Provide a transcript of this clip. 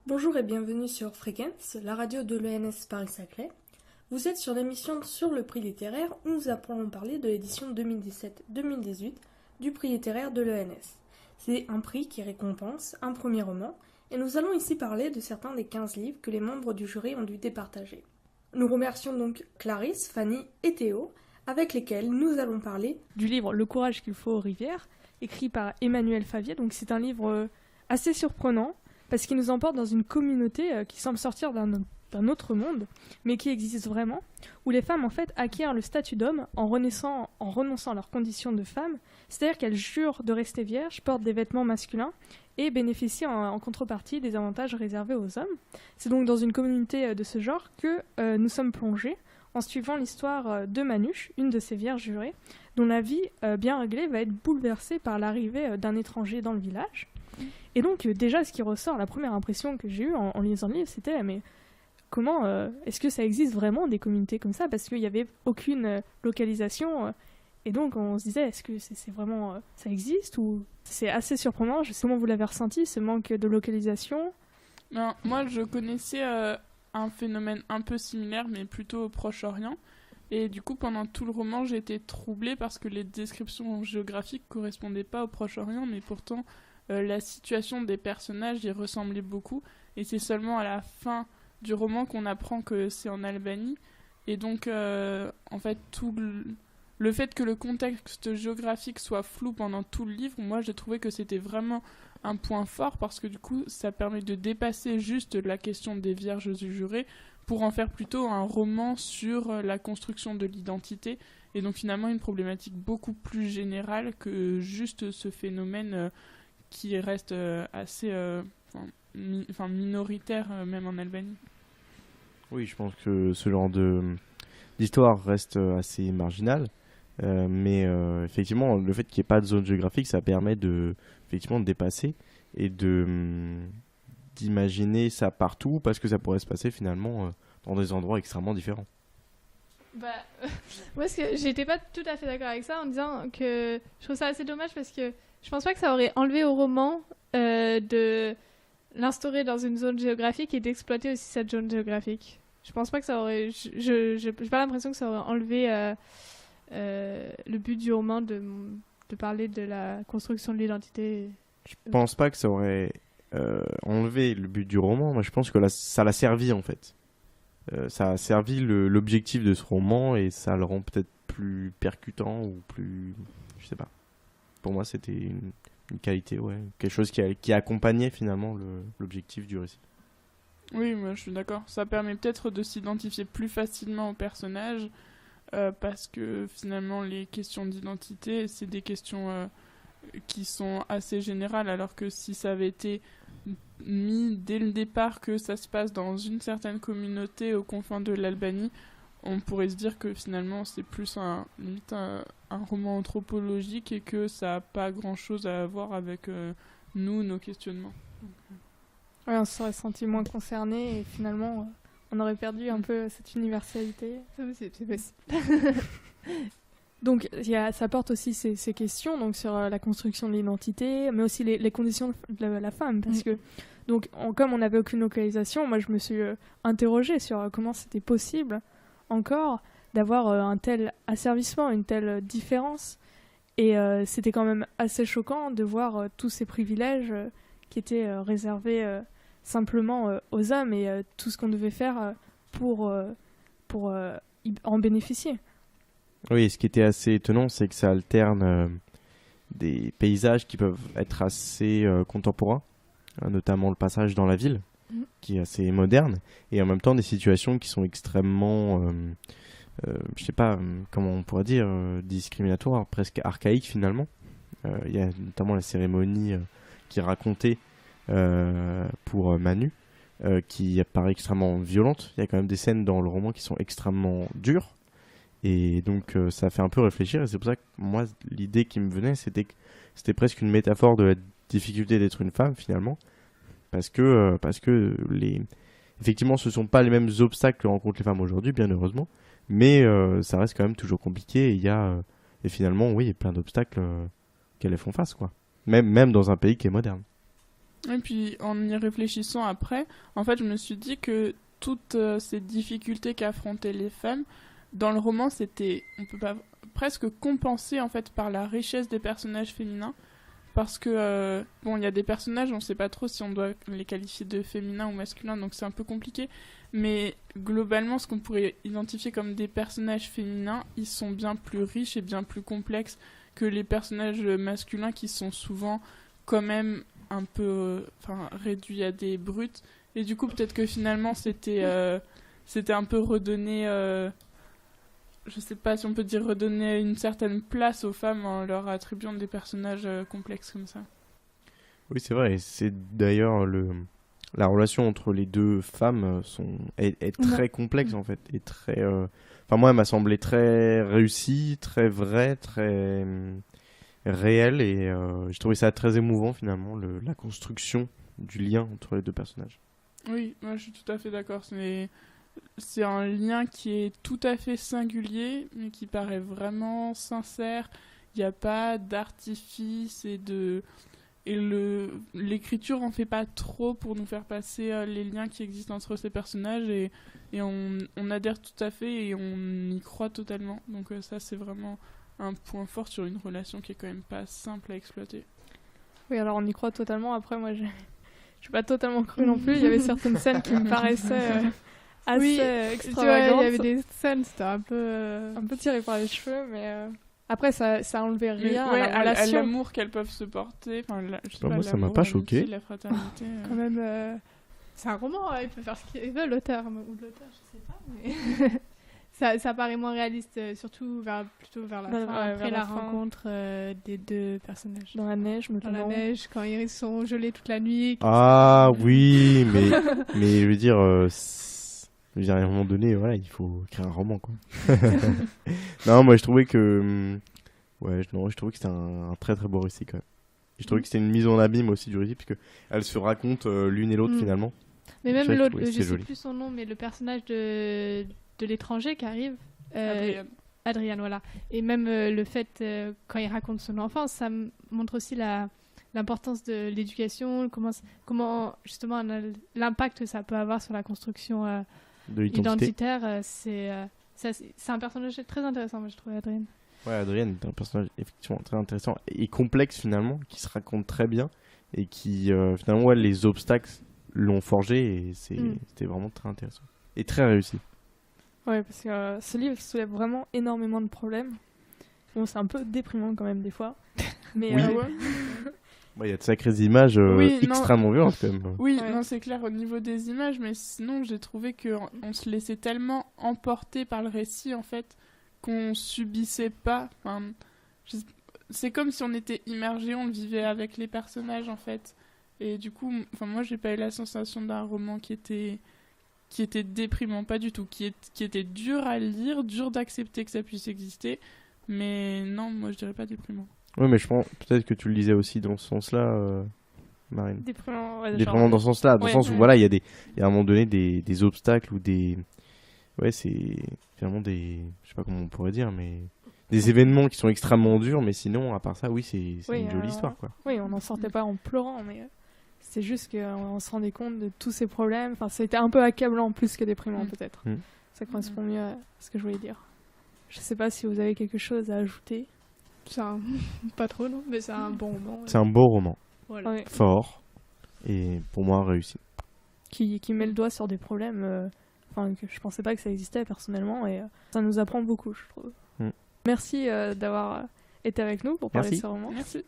Bonjour et bienvenue sur Fréquence, la radio de l'ENS Paris-Saclay. Vous êtes sur l'émission Sur le prix littéraire où nous allons parler de l'édition 2017-2018 du prix littéraire de l'ENS. C'est un prix qui récompense un premier roman et nous allons ici parler de certains des 15 livres que les membres du jury ont dû départager. Nous remercions donc Clarisse, Fanny et Théo avec lesquels nous allons parler du livre Le courage qu'il faut aux rivières, écrit par Emmanuel Favier. Donc c'est un livre assez surprenant parce qu'il nous emporte dans une communauté qui semble sortir d'un autre monde, mais qui existe vraiment, où les femmes en fait acquièrent le statut d'homme en renonçant à leurs conditions de femmes, c'est-à-dire qu'elles jurent de rester vierges, portent des vêtements masculins et bénéficient en contrepartie des avantages réservés aux hommes. C'est donc dans une communauté de ce genre que nous sommes plongés en suivant l'histoire de Manouche, une de ces vierges jurées, dont la vie bien réglée va être bouleversée par l'arrivée d'un étranger dans le village. Et donc déjà ce qui ressort, la première impression que j'ai eue en lisant le livre, c'était mais comment est-ce que ça existe vraiment des communautés comme ça, parce qu'il n'y avait aucune localisation et donc on se disait est-ce que c'est vraiment ça existe, ou c'est assez surprenant. Je sais comment vous l'avez ressenti, ce manque de localisation. Non, moi je connaissais un phénomène un peu similaire mais plutôt au Proche-Orient, et du coup pendant tout le roman j'ai été troublée parce que les descriptions géographiques correspondaient pas au Proche-Orient, mais pourtant la situation des personnages y ressemblait beaucoup, et c'est seulement à la fin du roman qu'on apprend que c'est en Albanie. Et donc en fait tout le fait que le contexte géographique soit flou pendant tout le livre, moi j'ai trouvé que c'était vraiment un point fort, parce que du coup ça permet de dépasser juste la question des vierges jurées pour en faire plutôt un roman sur la construction de l'identité, et donc finalement une problématique beaucoup plus générale que juste ce phénomène qui reste assez minoritaire même en Albanie. Oui, je pense que ce genre d'histoire reste assez marginal, mais effectivement, le fait qu'il n'y ait pas de zone géographique, ça permet effectivement de dépasser et d'imaginer ça partout, parce que ça pourrait se passer finalement dans des endroits extrêmement différents. Moi, j'étais pas tout à fait d'accord avec ça, en disant que je trouve ça assez dommage, parce que je pense pas que ça aurait enlevé au roman de l'instaurer dans une zone géographique et d'exploiter aussi cette zone géographique. Je pense pas que ça aurait... J'ai pas l'impression que ça aurait enlevé le but du roman de parler de la construction de l'identité. Je pense pas que ça aurait enlevé le but du roman. Moi, je pense que ça l'a servi, en fait. Ça a servi l'objectif de ce roman, et ça le rend peut-être plus percutant, ou plus... Je sais pas. Pour moi, c'était une qualité, ouais. Quelque chose qui accompagnait finalement l'objectif du récit. Oui, moi je suis d'accord. Ça permet peut-être de s'identifier plus facilement au personnage, parce que finalement les questions d'identité, c'est des questions qui sont assez générales, alors que si ça avait été mis dès le départ que ça se passe dans une certaine communauté aux confins de l'Albanie, on pourrait se dire que finalement c'est plus limite un roman anthropologique, et que ça n'a pas grand-chose à voir avec nous, nos questionnements. Ouais, on se serait senti moins concerné et finalement on aurait perdu un peu cette universalité. C'est possible. Donc ça porte aussi ces questions donc, sur la construction de l'identité, mais aussi les conditions de la femme, parce que donc, comme on n'avait aucune localisation, moi je me suis interrogée sur comment c'était possible encore d'avoir un tel asservissement, une telle différence, et c'était quand même assez choquant de voir tous ces privilèges qui étaient réservés simplement aux hommes, et tout ce qu'on devait faire pour en bénéficier. Oui, ce qui était assez étonnant, c'est que ça alterne des paysages qui peuvent être assez contemporains, notamment le passage dans la ville, qui est assez moderne, et en même temps des situations qui sont extrêmement, je sais pas comment on pourrait dire, discriminatoires, presque archaïques finalement. Il y a notamment la cérémonie qui est racontée pour Manu, qui apparaît extrêmement violente. Il y a quand même des scènes dans le roman qui sont extrêmement dures. Et donc ça fait un peu réfléchir, et c'est pour ça que moi l'idée qui me venait, c'était que c'était presque une métaphore de la difficulté d'être une femme finalement, parce que effectivement ce sont pas les mêmes obstacles que rencontrent les femmes aujourd'hui, bien heureusement, mais ça reste quand même toujours compliqué, et il y a et finalement oui, il y a plein d'obstacles qu'elles font face, quoi, même dans un pays qui est moderne. Et puis en y réfléchissant après, en fait, je me suis dit que toutes ces difficultés qu'affrontaient les femmes, dans le roman, on peut pas presque compenser en fait par la richesse des personnages féminins. Parce que, il y a des personnages, on ne sait pas trop si on doit les qualifier de féminins ou masculins, donc c'est un peu compliqué. Mais globalement, ce qu'on pourrait identifier comme des personnages féminins, ils sont bien plus riches et bien plus complexes que les personnages masculins qui sont souvent quand même un peu réduits à des brutes. Et du coup, peut-être que finalement, c'était un peu redonner... je sais pas si on peut dire redonner une certaine place aux femmes en leur attribuant des personnages complexes comme ça. Oui, c'est vrai. Et c'est d'ailleurs la relation entre les deux femmes est très complexe en fait. Et très, moi, elle m'a semblé très réussie, très vraie, très réelle. Et j'ai trouvé ça très émouvant finalement, la construction du lien entre les deux personnages. Oui, moi je suis tout à fait d'accord. C'est un lien qui est tout à fait singulier, mais qui paraît vraiment sincère. Il n'y a pas d'artifice l'écriture en fait pas trop pour nous faire passer les liens qui existent entre ces personnages et on adhère tout à fait et on y croit totalement. Donc ça c'est vraiment un point fort sur une relation qui est quand même pas simple à exploiter. Oui, alors on y croit totalement. Après, moi, je suis pas totalement cru non plus. Il y avait certaines scènes qui me paraissaient assez extravagantes. Il y avait des scènes, c'était un peu tiré par les cheveux, mais après, ça enlevait rien ouais, à la relation. à l'amour qu'elles peuvent se porter. Moi, ça m'a pas choqué. La fraternité. Quand même, c'est un roman, hein, il peut faire ce qu'il veut, l'auteur, ou l'auteur, je sais pas, mais ça paraît moins réaliste, surtout plutôt vers la fin, après la rencontre des deux personnages. Dans la neige, Dans la neige, quand ils sont gelés toute la nuit. Ah oui, mais je veux dire, à un moment donné, voilà, il faut écrire un roman, quoi. Non, moi, je trouvais que c'était un très très beau récit, quand même. Et je trouvais que c'était une mise en abîme aussi du récit, puisque elles se racontent l'une et l'autre, finalement. Mais même l'autre, je sais joli. plus son nom, mais le personnage de l'étranger qui arrive, Adriane, voilà. Et même le fait, quand il raconte son enfance, ça montre aussi l'importance de l'éducation, comment justement l'impact que ça peut avoir sur la construction identitaire. C'est un personnage très intéressant, moi je trouve, Adrienne. Ouais, Adrienne est un personnage effectivement très intéressant et complexe finalement, qui se raconte très bien et qui finalement les obstacles l'ont forgé et c'était vraiment très intéressant et très réussi. Ouais, parce que ce livre soulève vraiment énormément de problèmes. Bon, c'est un peu déprimant quand même des fois. Mais oui. Il y a de sacrées images extrêmement violentes quand même. Oui, non, c'est clair au niveau des images, mais sinon j'ai trouvé qu'on se laissait tellement emporter par le récit en fait qu'on subissait pas. C'est comme si on était immergé, on le vivait avec les personnages en fait. Et du coup, moi j'ai pas eu la sensation d'un roman qui était déprimant, pas du tout, qui était dur à lire, dur d'accepter que ça puisse exister, mais non, moi je dirais pas déprimant. Oui, mais je pense peut-être que tu le lisais aussi dans ce sens-là, Marine. Déprimant, ouais, déprimant dans ce sens-là, dans le sens où voilà, il y a à un moment donné des obstacles ou des... Ouais, c'est finalement des... Je sais pas comment on pourrait dire, mais... Des événements qui sont extrêmement durs, mais sinon, à part ça, oui, c'est une jolie histoire, quoi. Oui, on n'en sortait pas en pleurant, mais c'est juste qu'on se rendait compte de tous ces problèmes. Enfin, c'était un peu accablant plus que déprimant, peut-être. Ça correspond mieux à ce que je voulais dire. Je sais pas si vous avez quelque chose à ajouter. Pas trop, non, mais c'est un bon roman. C'est un beau roman. Voilà. Ouais. Fort. Et pour moi, réussi. Qui met le doigt sur des problèmes que je pensais pas que ça existait personnellement. Et ça nous apprend beaucoup, je trouve. Merci d'avoir été avec nous pour parler de ce roman. Merci.